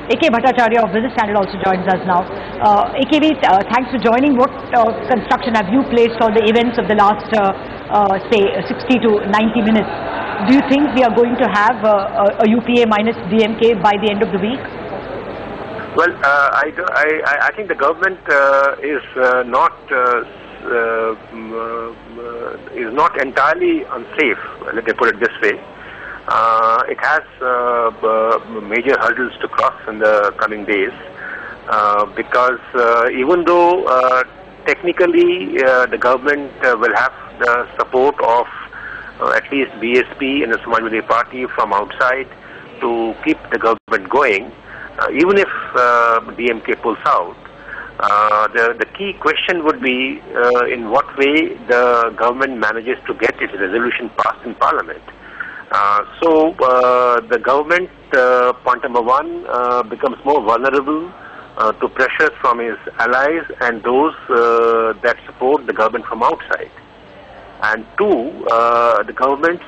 A.K. Bhattacharya of Business Standard also joins us now. AKV, thanks for joining. What construction have you placed on the events of the last, say, 60 to 90 minutes? Do you think we are going to have a UPA minus DMK by the end of the week? Well, I think the government is not entirely unsafe. Let me put it this way. It has major hurdles to cross in the coming days because even though technically the government will have the support of at least BSP and the Samajwadi Party from outside to keep the government going, even if DMK pulls out, the key question would be in what way the government manages to get its resolution passed in Parliament. So the government, point number one, becomes more vulnerable to pressures from its allies and those that support the government from outside. And two, the government's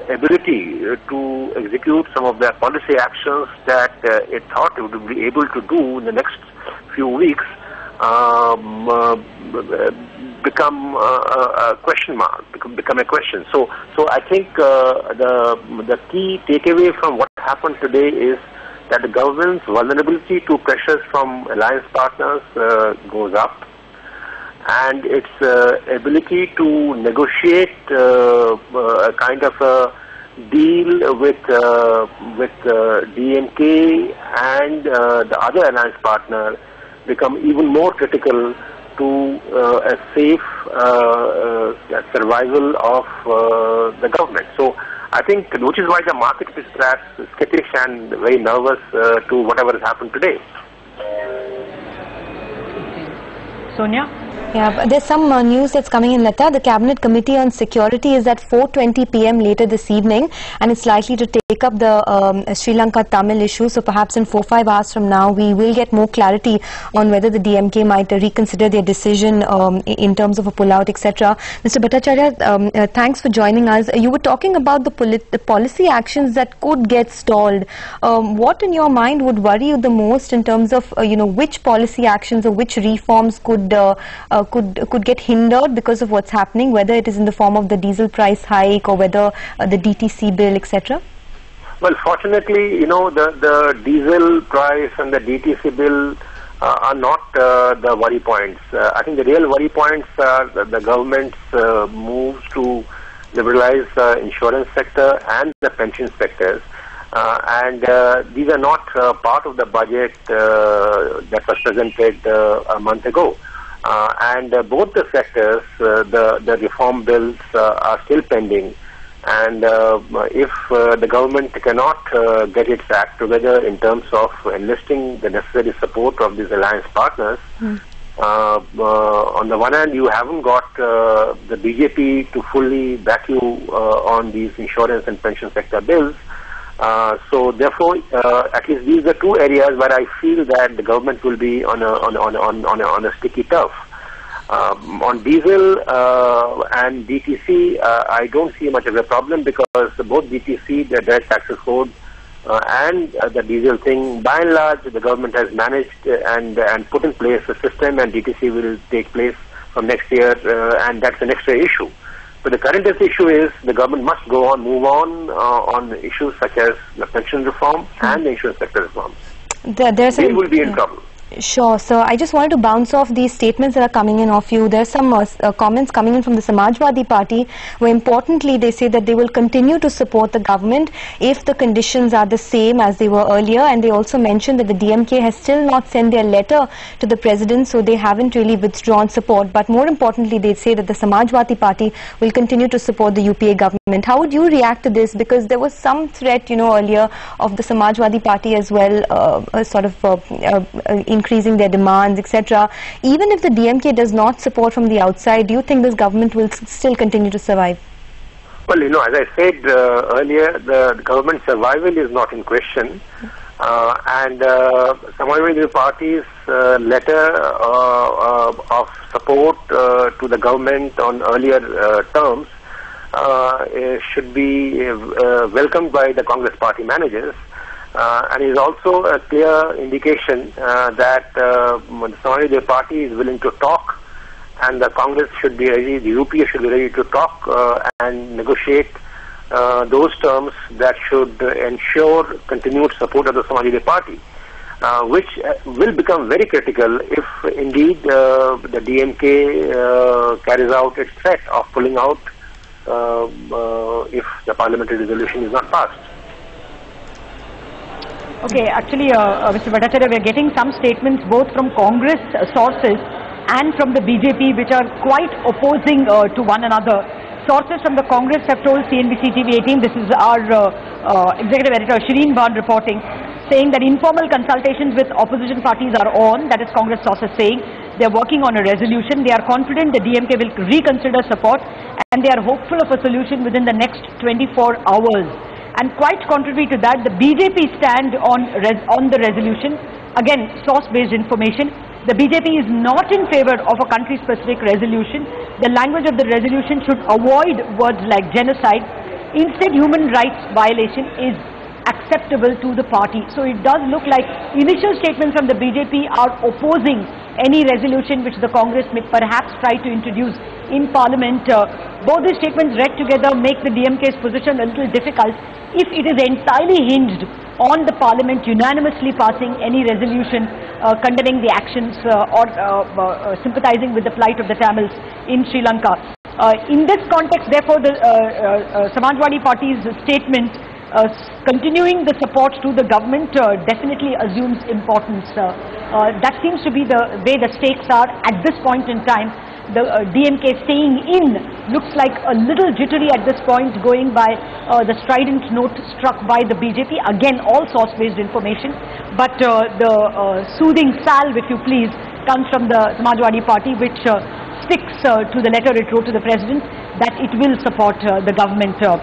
ability to execute some of the policy actions that it thought it would be able to do in the next few weeks become a question mark, become a question. So I think the key takeaway from what happened today is that the government's vulnerability to pressures from alliance partners goes up, and its ability to negotiate a kind of a deal with DMK and the other alliance partner become even more critical to a safe survival of the government. So I think, which is why the market is perhaps skittish and very nervous to whatever has happened today. Sonia? Yeah, but there's some news that's coming in, Lata. The Cabinet Committee on Security is at 4:20 p.m. later this evening, and it's likely to take up the Sri Lanka Tamil issue. So perhaps in 4-5 hours from now, we will get more clarity on whether the DMK might reconsider their decision in terms of a pullout, etc. Mr. Bhattacharya, thanks for joining us. You were talking about the policy actions that could get stalled. What in your mind would worry you the most in terms of which policy actions or which reforms could get hindered because of what's happening, whether it is in the form of the diesel price hike or whether the DTC bill, etc.? Well, fortunately, the diesel price and the DTC bill are not the worry points. I think the real worry points are the government's moves to liberalize the insurance sector and the pension sectors. And these are not part of the budget that was presented a month ago. And both the sectors, the reform bills are still pending. And if the government cannot get its act together in terms of enlisting the necessary support of these alliance partners, on the one hand, you haven't got the BJP to fully back you on these insurance and pension sector bills. So therefore, at least these are two areas where I feel that the government will be on a sticky turf. On diesel and DTC, I don't see much of a problem because both DTC, the direct taxes code, and the diesel thing, by and large, the government has managed and put in place a system, and DTC will take place from next year, and that's an extra issue. But the current issue is the government must move on issues such as the pension reform and the insurance sector reforms. They will be in trouble. Sure. So I just wanted to bounce off these statements that are coming in off you. There's some comments coming in from the Samajwadi Party where importantly they say that they will continue to support the government if the conditions are the same as they were earlier, and they also mentioned that the DMK has still not sent their letter to the president, so they haven't really withdrawn support. But more importantly, they say that the Samajwadi Party will continue to support the UPA government. How would you react to this? Because there was some threat, earlier of the Samajwadi Party as well, increasing their demands, etc. Even if the DMK does not support from the outside, do you think this government will still continue to survive? Well, as I said earlier, the government survival is not in question. And Samajwadi Party's letter of support to the government on earlier terms should be welcomed by the Congress party managers. and is also a clear indication that the Samajwadi Party is willing to talk, and the Congress should be ready, the UPA should be ready to talk and negotiate those terms that should ensure continued support of the Samajwadi Party, which will become very critical if indeed the DMK carries out its threat of pulling out if the parliamentary resolution is not passed. Okay, actually, Mr. Bhattacharya, we are getting some statements both from Congress sources and from the BJP which are quite opposing to one another. Sources from the Congress have told CNBC TV 18, this is our executive editor Shireen Bhan reporting, saying that informal consultations with opposition parties are on, that is Congress sources saying. They are working on a resolution. They are confident the DMK will reconsider support, and they are hopeful of a solution within the next 24 hours. And quite contrary to that, the BJP stand on the resolution. Again, source-based information. The BJP is not in favor of a country-specific resolution. The language of the resolution should avoid words like genocide. Instead, human rights violation is acceptable to the party. So it does look like initial statements from the BJP are opposing any resolution which the Congress may perhaps try to introduce in Parliament. Both these statements read together make the DMK's position a little difficult if it is entirely hinged on the Parliament unanimously passing any resolution condemning the actions or sympathizing with the plight of the Tamils in Sri Lanka. In this context, therefore, the Samajwadi Party's statement continuing the support to the government definitely assumes importance. That seems to be the way the stakes are at this point in time. The DMK staying in looks like a little jittery at this point, going by the strident note struck by the BJP. Again, all source-based information, but the soothing salve, if you please, comes from the Samajwadi Party, which sticks to the letter it wrote to the President that it will support the government. Mr.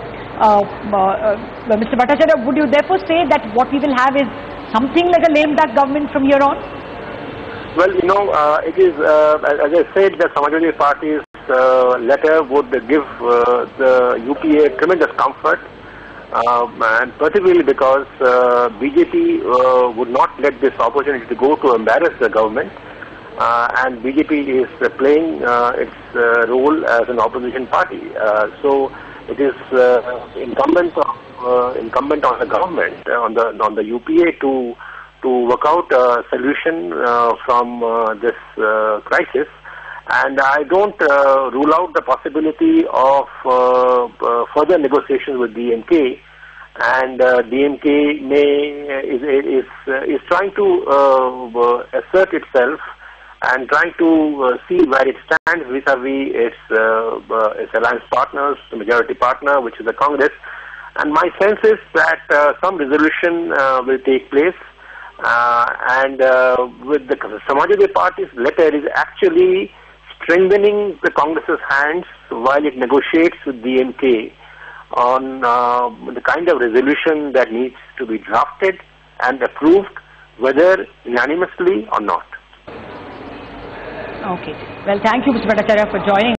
Bhattacharya, would you therefore say that what we will have is something like a lame duck government from here on? Well, you know, it is, as I said, the Samajwadi Party's letter would give the UPA tremendous comfort, and particularly because BJP would not let this opportunity to go to embarrass the government, and BJP is playing its role as an opposition party. So it is incumbent on the government, on the UPA to work out a solution from this crisis, and I don't rule out the possibility of further negotiations with DMK, and DMK is trying to assert itself and trying to see where it stands vis-a-vis its alliance partners, the majority partner, which is the Congress. And my sense is that some resolution will take place, and with the Samajwadi Party's letter is actually strengthening the Congress's hands while it negotiates with DMK on the kind of resolution that needs to be drafted and approved, whether unanimously or not. Okay. Well, thank you, Mr. Bhattacharya, for joining.